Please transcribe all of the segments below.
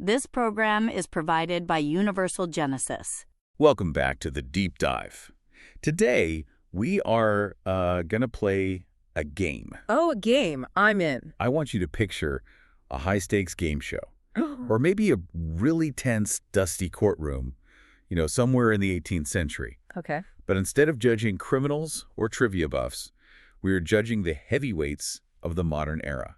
This program is provided by Universal Genesis. Welcome back to the Deep Dive. Today, we are going to play a game. Oh, a game. I'm in. I want you to picture a high-stakes game show, or maybe a really tense, dusty courtroom, somewhere in the 18th century. Okay. But instead of judging criminals or trivia buffs, we are judging the heavyweights of the modern era.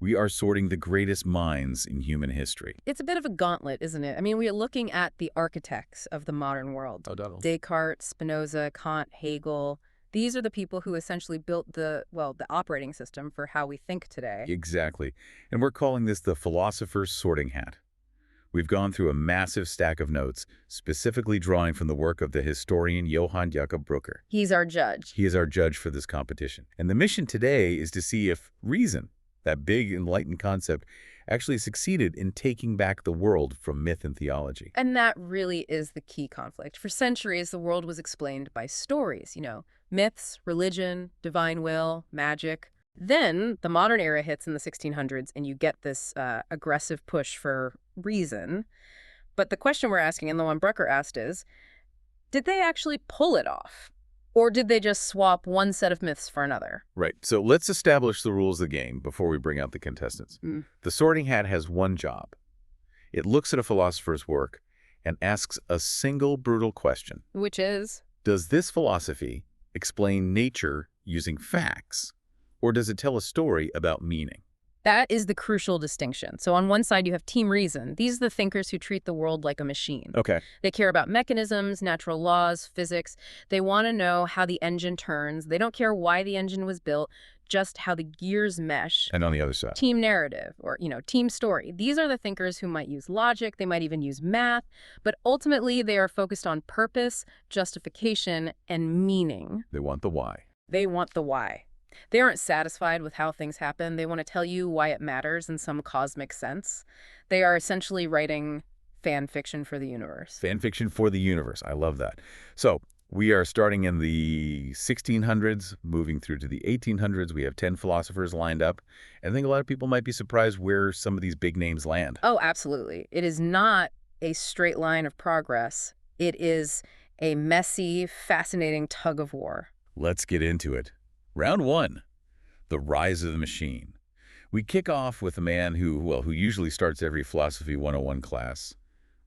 We are sorting the greatest minds in human history. It's a bit of a gauntlet, isn't it? I mean, we are looking at the architects of the modern world. Oh, Donald. Descartes, Spinoza, Kant, Hegel. These are the people who essentially built the operating system for how we think today. Exactly. And we're calling this the Philosopher's Sorting Hat. We've gone through a massive stack of notes, specifically drawing from the work of the historian Johann Jakob Brücker. He's our judge. He is our judge for this competition. And the mission today is to see if reason, that big enlightened concept, actually succeeded in taking back the world from myth and theology. And that really is the key conflict. For centuries, the world was explained by stories, myths, religion, divine will, magic. Then the modern era hits in the 1600s, and you get this aggressive push for reason. But the question we're asking, and the one Brücker asked, is, did they actually pull it off? Or did they just swap one set of myths for another? Right. So let's establish the rules of the game before we bring out the contestants. The Sorting Hat has one job. It looks at a philosopher's work and asks a single brutal question. Which is? Does this philosophy explain nature using facts, or does it tell a story about meaning? That is the crucial distinction. So on one side, you have team reason. These are the thinkers who treat the world like a machine. Okay. They care about mechanisms, natural laws, physics. They want to know how the engine turns. They don't care why the engine was built, just how the gears mesh. And on the other side? Team narrative or, team story. These are the thinkers who might use logic. They might even use math. But ultimately, they are focused on purpose, justification, and meaning. They want the why. They want the why. They aren't satisfied with how things happen. They want to tell you why it matters in some cosmic sense. They are essentially writing fan fiction for the universe. Fan fiction for the universe. I love that. So we are starting in the 1600s, moving through to the 1800s. We have 10 philosophers lined up. And I think a lot of people might be surprised where some of these big names land. Oh, absolutely. It is not a straight line of progress. It is a messy, fascinating tug of war. Let's get into it. Round 1, the rise of the machine. We kick off with a man who usually starts every Philosophy 101 class,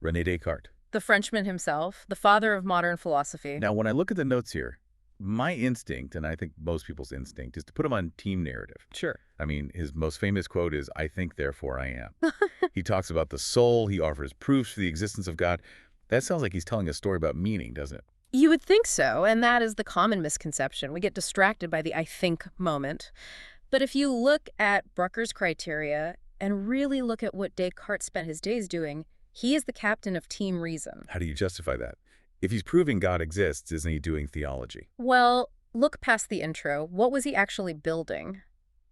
René Descartes. The Frenchman himself, the father of modern philosophy. Now, when I look at the notes here, my instinct, and I think most people's instinct, is to put him on team narrative. Sure. I mean, his most famous quote is, "I think, therefore I am." He talks about the soul. He offers proofs for the existence of God. That sounds like he's telling a story about meaning, doesn't it? You would think so, and that is the common misconception. We get distracted by the I think moment. But if you look at Brücker's criteria and really look at what Descartes spent his days doing, he is the captain of team reason. How do you justify that? If he's proving God exists, isn't he doing theology? Well, look past the intro. What was he actually building?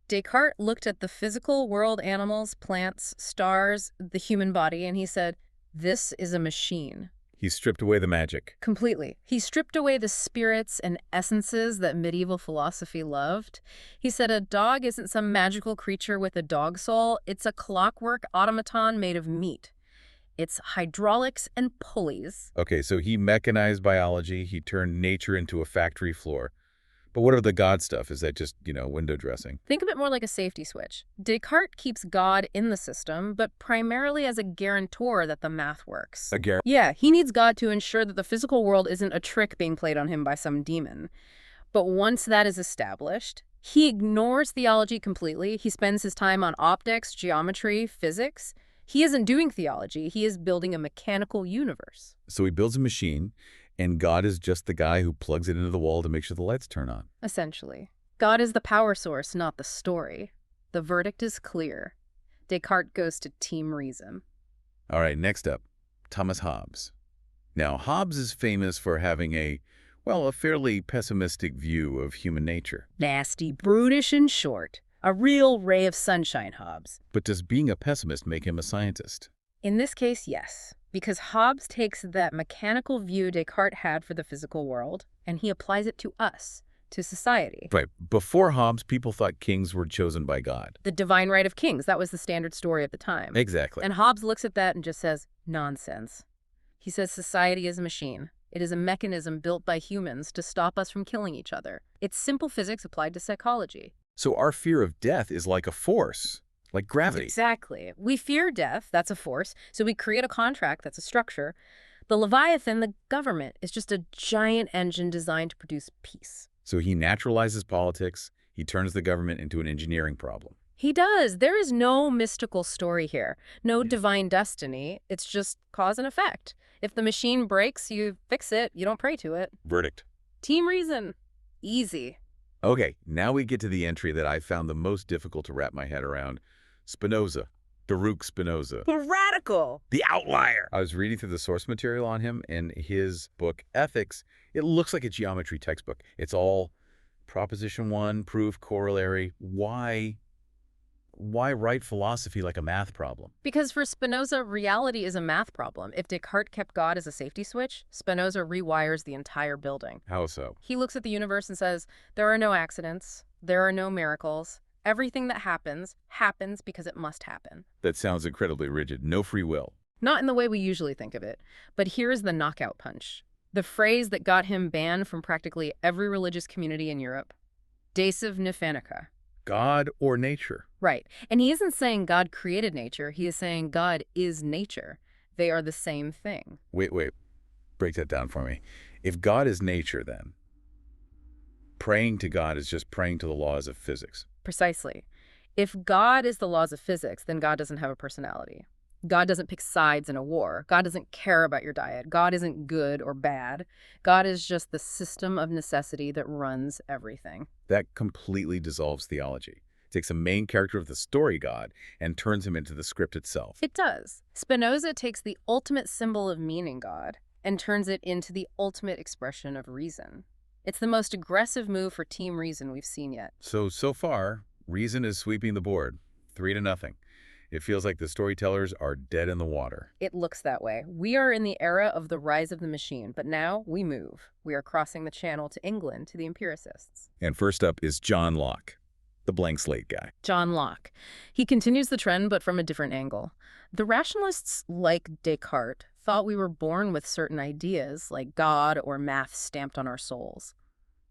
Descartes looked at the physical world, animals, plants, stars, the human body, and he said, this is a machine. He stripped away the magic. Completely. He stripped away the spirits and essences that medieval philosophy loved. He said a dog isn't some magical creature with a dog soul. It's a clockwork automaton made of meat. It's hydraulics and pulleys. Okay, so he mechanized biology. He turned nature into a factory floor. But what of the God stuff? Is that just, window dressing? Think of it more like a safety switch. Descartes keeps God in the system, but primarily as a guarantor that the math works. Yeah, he needs God to ensure that the physical world isn't a trick being played on him by some demon. But once that is established, he ignores theology completely. He spends his time on optics, geometry, physics. He isn't doing theology. He is building a mechanical universe. So he builds a machine, and God is just the guy who plugs it into the wall to make sure the lights turn on. Essentially. God is the power source, not the story. The verdict is clear. Descartes goes to team reason. All right, next up, Thomas Hobbes. Now, Hobbes is famous for having a fairly pessimistic view of human nature. Nasty, brutish, and short. A real ray of sunshine, Hobbes. But does being a pessimist make him a scientist? In this case, yes. Because Hobbes takes that mechanical view Descartes had for the physical world, and he applies it to us. to society. Right. Before Hobbes, people thought kings were chosen by God. The divine right of kings, that was the standard story at the time. Exactly. And Hobbes looks at that and just says, nonsense. He says society is a machine. It is a mechanism built by humans to stop us from killing each other. It's simple physics applied to psychology. So our fear of death is like a force, like gravity. Exactly. We fear death, that's a force, so we create a contract, that's a structure. The Leviathan, the government, is just a giant engine designed to produce peace. So he naturalizes politics, he turns the government into an engineering problem. He does. There is no mystical story here, no divine destiny. It's just cause and effect. If the machine breaks, you fix it. You don't pray to it. Verdict. Team reason. Easy. Okay, now we get to the entry that I found the most difficult to wrap my head around. Spinoza. Baruch Spinoza. The radical. The outlier. I was reading through the source material on him, and his book, Ethics, it looks like a geometry textbook. It's all proposition 1, proof, corollary. Why write philosophy like a math problem? Because for Spinoza, reality is a math problem. If Descartes kept God as a safety switch, Spinoza rewires the entire building. How so? He looks at the universe and says, there are no accidents, there are no miracles. Everything that happens, happens because it must happen. That sounds incredibly rigid. No free will. Not in the way we usually think of it. But here's the knockout punch. The phrase that got him banned from practically every religious community in Europe. Daciv Niphanica. God or nature? Right. And he isn't saying God created nature. He is saying God is nature. They are the same thing. Wait. Break that down for me. If God is nature, then praying to God is just praying to the laws of physics. Precisely. If God is the laws of physics, then God doesn't have a personality. God doesn't pick sides in a war. God doesn't care about your diet. God isn't good or bad. God is just the system of necessity that runs everything. That completely dissolves theology. It takes a main character of the story God and turns him into the script itself. It does. Spinoza takes the ultimate symbol of meaning, God, and turns it into the ultimate expression of reason. It's the most aggressive move for team reason we've seen yet. So far, reason is sweeping the board, 3-0. It feels like the storytellers are dead in the water. It looks that way. We are in the era of the rise of the machine, but now we move. We are crossing the channel to England, to the empiricists. And first up is John Locke, the blank slate guy. John Locke. He continues the trend, but from a different angle. The rationalists, like Descartes, thought we were born with certain ideas, like God or math stamped on our souls.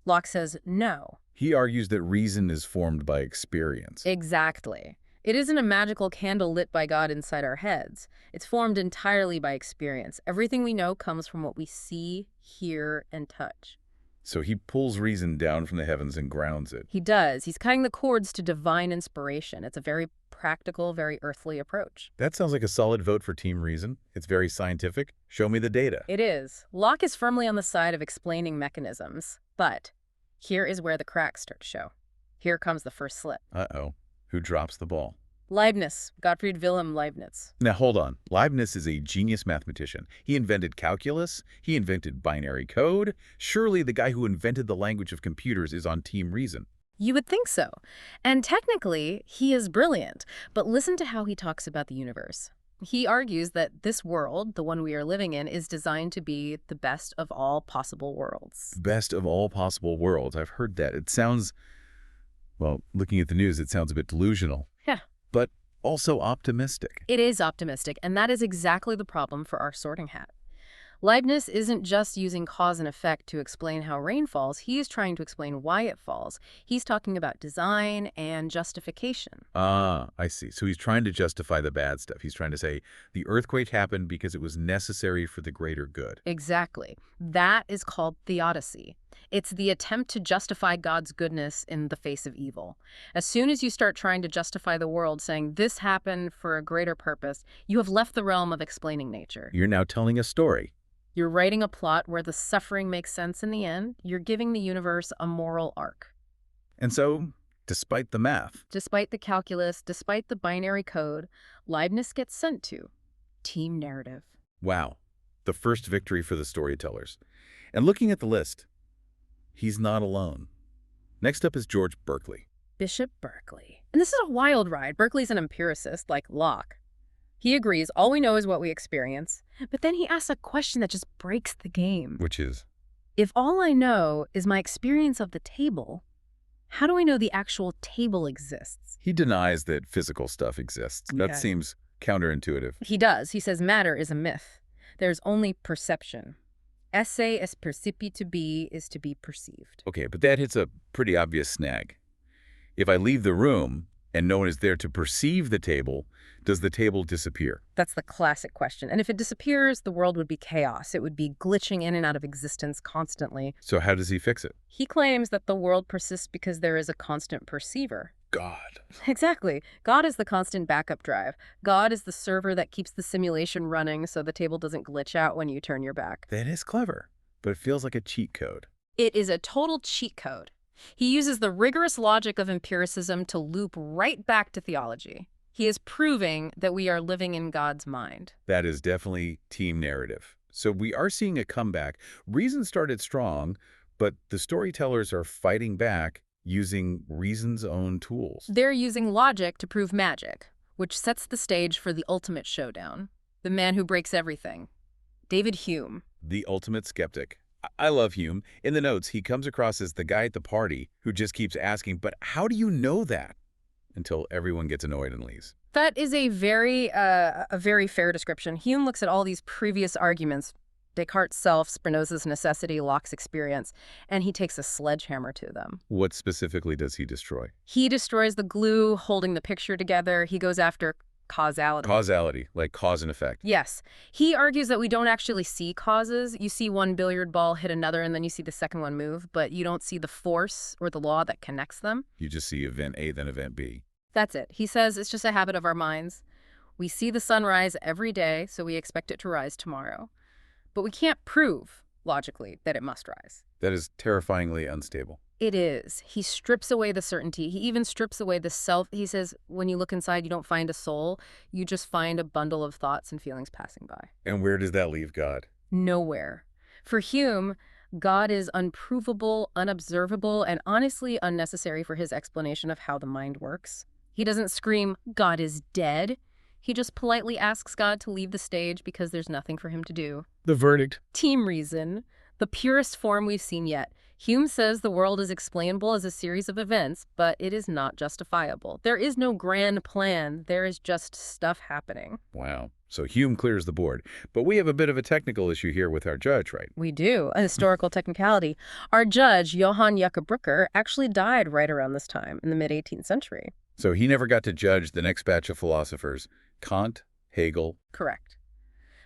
Locke says no. He argues that reason is formed by experience. Exactly. It isn't a magical candle lit by God inside our heads. It's formed entirely by experience. Everything we know comes from what we see, hear, and touch. So he pulls reason down from the heavens and grounds it. He does. He's cutting the cords to divine inspiration. It's a very practical, very earthly approach. That sounds like a solid vote for team reason. It's very scientific. Show me the data. It is. Locke is firmly on the side of explaining mechanisms. But here is where the cracks start to show. Here comes the first slip. Uh-oh. Who drops the ball? Leibniz, Gottfried Wilhelm Leibniz. Now, hold on. Leibniz is a genius mathematician. He invented calculus. He invented binary code. Surely the guy who invented the language of computers is on team reason. You would think so. And technically, he is brilliant. But listen to how he talks about the universe. He argues that this world, the one we are living in, is designed to be the best of all possible worlds. Best of all possible worlds. I've heard that. It sounds, well, looking at the news, it sounds a bit delusional. Yeah. But also optimistic. It is optimistic, and that is exactly the problem for our sorting hat. Leibniz isn't just using cause and effect to explain how rain falls. He is trying to explain why it falls. He's talking about design and justification. Ah, I see. So he's trying to justify the bad stuff. He's trying to say the earthquake happened because it was necessary for the greater good. Exactly. That is called theodicy. It's the attempt to justify God's goodness in the face of evil. As soon as you start trying to justify the world, saying this happened for a greater purpose, you have left the realm of explaining nature. You're now telling a story. You're writing a plot where the suffering makes sense in the end. You're giving the universe a moral arc. And so, despite the math, despite the calculus, despite the binary code, Leibniz gets sent to team narrative. Wow, the first victory for the storytellers. And looking at the list, he's not alone. Next up is George Berkeley. Bishop Berkeley. And this is a wild ride. Berkeley's an empiricist like Locke. He agrees all we know is what we experience, but then he asks a question that just breaks the game. Which is? If all I know is my experience of the table, how do I know the actual table exists? He denies that physical stuff exists. Okay. That seems counterintuitive. He does. He says matter is a myth. There's only perception. Esse est percipi to be is to be perceived. Okay, but that hits a pretty obvious snag. If I leave the room and no one is there to perceive the table, does the table disappear? That's the classic question. And if it disappears, the world would be chaos. It would be glitching in and out of existence constantly. So how does he fix it? He claims that the world persists because there is a constant perceiver. God. Exactly. God is the constant backup drive. God is the server that keeps the simulation running so the table doesn't glitch out when you turn your back. That is clever, but it feels like a cheat code. It is a total cheat code. He uses the rigorous logic of empiricism to loop right back to theology. He is proving that we are living in God's mind. That is definitely team narrative. So we are seeing a comeback. Reason started strong, but the storytellers are fighting back using reason's own tools. They're using logic to prove magic, which sets the stage for the ultimate showdown. The man who breaks everything. David Hume. The ultimate skeptic. I love Hume. In the notes, he comes across as the guy at the party who just keeps asking, but how do you know that? Until everyone gets annoyed and leaves. That is a very fair description. Hume looks at all these previous arguments, Descartes' self, Spinoza's necessity, Locke's experience, and he takes a sledgehammer to them. What specifically does he destroy? He destroys the glue holding the picture together. He goes after causality. Causality, like cause and effect. Yes. He argues that we don't actually see causes. You see one billiard ball hit another, and then you see the second one move, but you don't see the force or the law that connects them. You just see event A, then event B. That's it. He says it's just a habit of our minds. We see the sun rise every day, so we expect it to rise tomorrow. But we can't prove, logically, that it must rise. That is terrifyingly unstable. It is. He strips away the certainty. He even strips away the self. He says, when you look inside, you don't find a soul. You just find a bundle of thoughts and feelings passing by. And where does that leave God? Nowhere. For Hume, God is unprovable, unobservable, and honestly unnecessary for his explanation of how the mind works. He doesn't scream, God is dead. He just politely asks God to leave the stage because there's nothing for him to do. The verdict. Team reason, the purest form we've seen yet. Hume says the world is explainable as a series of events, but it is not justifiable. There is no grand plan. There is just stuff happening. Wow. So Hume clears the board. But we have a bit of a technical issue here with our judge, right? We do. A historical technicality. Our judge, Johann Jakob Brücker, actually died right around this time, in the mid-18th century. So he never got to judge the next batch of philosophers, Kant, Hegel. Correct.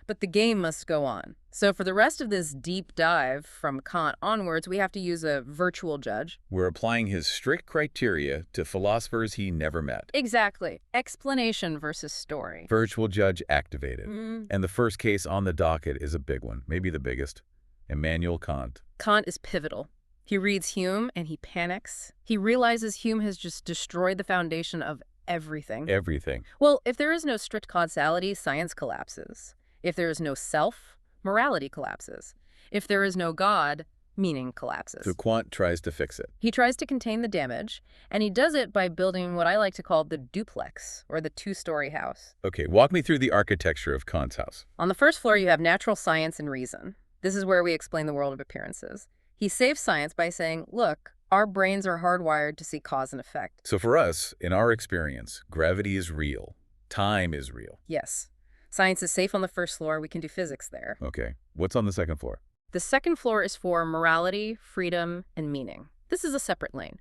But the game must go on. So for the rest of this deep dive from Kant onwards, we have to use a virtual judge. We're applying his strict criteria to philosophers he never met. Exactly. Explanation versus story. Virtual judge activated. And the first case on the docket is a big one, maybe the biggest. Immanuel Kant. Kant is pivotal. He reads Hume and he panics. He realizes Hume has just destroyed the foundation of everything. Everything. Well, if there is no strict causality, science collapses. If there is no self, morality collapses. If there is no God, meaning collapses. So Kant tries to fix it. He tries to contain the damage, and he does it by building what I like to call the duplex, or the two-story house. Okay, walk me through the architecture of Kant's house. On the first floor, you have natural science and reason. This is where we explain the world of appearances. He saves science by saying, look, our brains are hardwired to see cause and effect. So for us, in our experience, gravity is real. Time is real. Yes. Science is safe on the first floor. We can do physics there. Okay. What's on the second floor? The second floor is for morality, freedom, and meaning. This is a separate lane.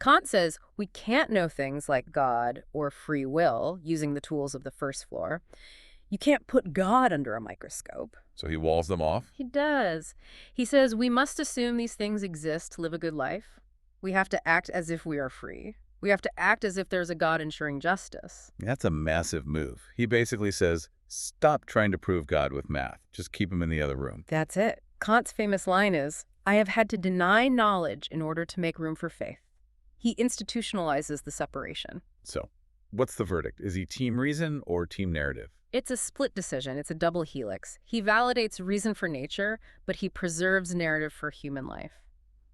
Kant says we can't know things like God or free will using the tools of the first floor. You can't put God under a microscope. So he walls them off? He does. He says we must assume these things exist to live a good life. We have to act as if we are free. We have to act as if there's a God ensuring justice. That's a massive move. He basically says, stop trying to prove God with math. Just keep him in the other room. That's it. Kant's famous line is, I have had to deny knowledge in order to make room for faith. He institutionalizes the separation. So, what's the verdict? Is he team reason or team narrative? It's a split decision. It's a double helix. He validates reason for nature, but he preserves narrative for human life.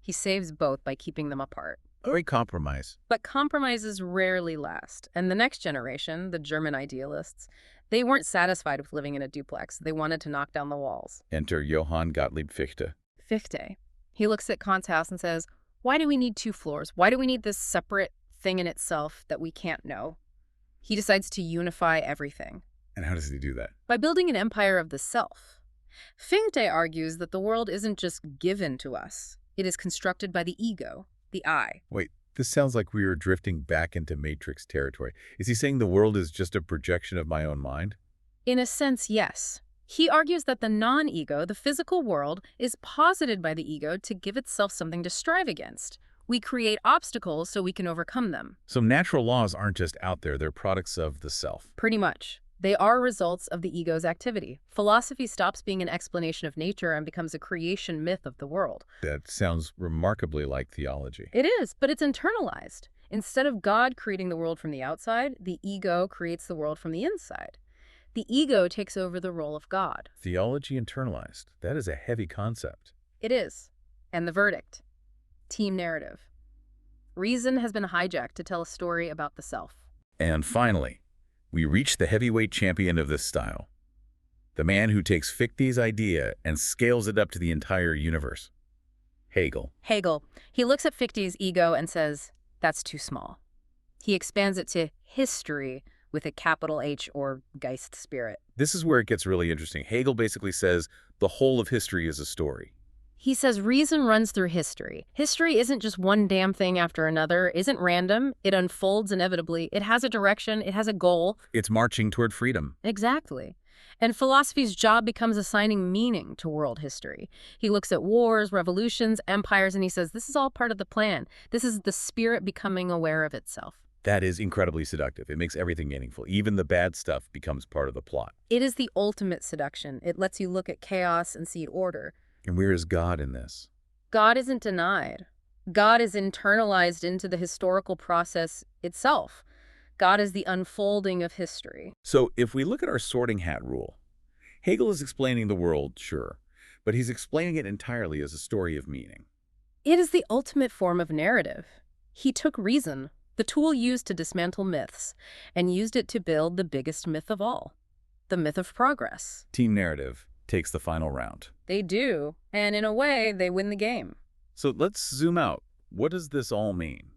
He saves both by keeping them apart. Great compromise. But compromises rarely last. And the next generation, the German idealists, they weren't satisfied with living in a duplex. They wanted to knock down the walls. Enter Johann Gottlieb Fichte. Fichte. He looks at Kant's house and says, why do we need two floors? Why do we need this separate thing in itself that we can't know? He decides to unify everything. And how does he do that? By building an empire of the self. Fichte argues that the world isn't just given to us. It is constructed by the ego, the I. Wait, this sounds like we are drifting back into Matrix territory. Is he saying the world is just a projection of my own mind? In a sense, yes. He argues that the non-ego, the physical world, is posited by the ego to give itself something to strive against. We create obstacles so we can overcome them. So natural laws aren't just out there, they're products of the self. Pretty much. They are results of the ego's activity. Philosophy stops being an explanation of nature and becomes a creation myth of the world. That sounds remarkably like theology. It is, but it's internalized. Instead of God creating the world from the outside, the ego creates the world from the inside. The ego takes over the role of God. Theology internalized. That is a heavy concept. It is. And the verdict. Team narrative. Reason has been hijacked to tell a story about the self. And finally, we reach the heavyweight champion of this style. The man who takes Fichte's idea and scales it up to the entire universe. Hegel. Hegel. He looks at Fichte's ego and says, that's too small. He expands it to history with a capital H or Geist spirit. This is where it gets really interesting. Hegel basically says the whole of history is a story. He says reason runs through history. History isn't just one damn thing after another, isn't random. It unfolds inevitably. It has a direction. It has a goal. It's marching toward freedom. Exactly. And philosophy's job becomes assigning meaning to world history. He looks at wars, revolutions, empires, and he says this is all part of the plan. This is the spirit becoming aware of itself. That is incredibly seductive. It makes everything meaningful. Even the bad stuff becomes part of the plot. It is the ultimate seduction. It lets you look at chaos and see order. And where is God in this? God isn't denied. God is internalized into the historical process itself. God is the unfolding of history. So if we look at our sorting hat rule, Hegel is explaining the world, sure, but he's explaining it entirely as a story of meaning. It is the ultimate form of narrative. He took reason, the tool used to dismantle myths, and used it to build the biggest myth of all, the myth of progress. Team narrative takes the final round. They do, and in a way, they win the game. So let's zoom out. What does this all mean?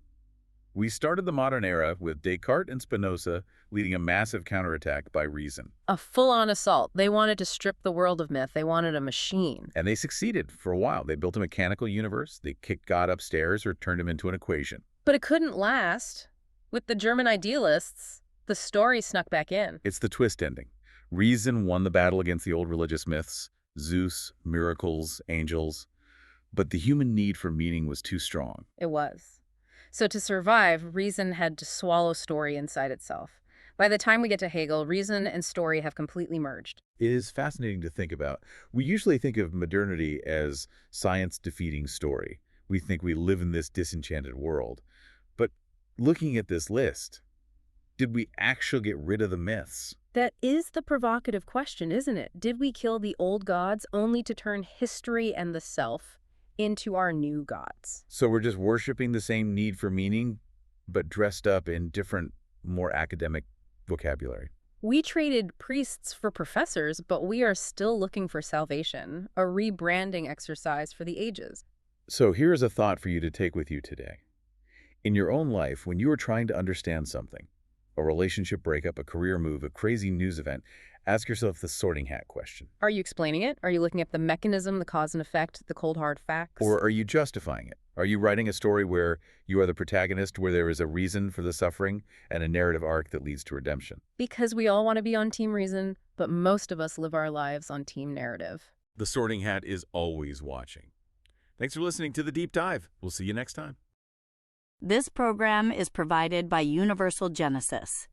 We started the modern era with Descartes and Spinoza leading a massive counterattack by reason. A full-on assault. They wanted to strip the world of myth. They wanted a machine. And they succeeded for a while. They built a mechanical universe. They kicked God upstairs or turned him into an equation. But it couldn't last. With the German idealists, the story snuck back in. It's the twist ending. Reason won the battle against the old religious myths, Zeus, miracles, angels. But the human need for meaning was too strong. It was. So to survive, reason had to swallow story inside itself. By the time we get to Hegel, reason and story have completely merged. It is fascinating to think about. We usually think of modernity as science defeating story. We think we live in this disenchanted world. But looking at this list, did we actually get rid of the myths? That is the provocative question, isn't it? Did we kill the old gods only to turn history and the self into our new gods? So we're just worshiping the same need for meaning, but dressed up in different, more academic vocabulary. We traded priests for professors, but we are still looking for salvation, a rebranding exercise for the ages. So here's a thought for you to take with you today. In your own life, when you are trying to understand something, a relationship breakup, a career move, a crazy news event, ask yourself the sorting hat question. Are you explaining it? Are you looking at the mechanism, the cause and effect, the cold hard facts? Or are you justifying it? Are you writing a story where you are the protagonist, where there is a reason for the suffering and a narrative arc that leads to redemption? Because we all want to be on team reason, but most of us live our lives on team narrative. The sorting hat is always watching. Thanks for listening to The Deep Dive. We'll see you next time. This program is provided by Universal Genesis.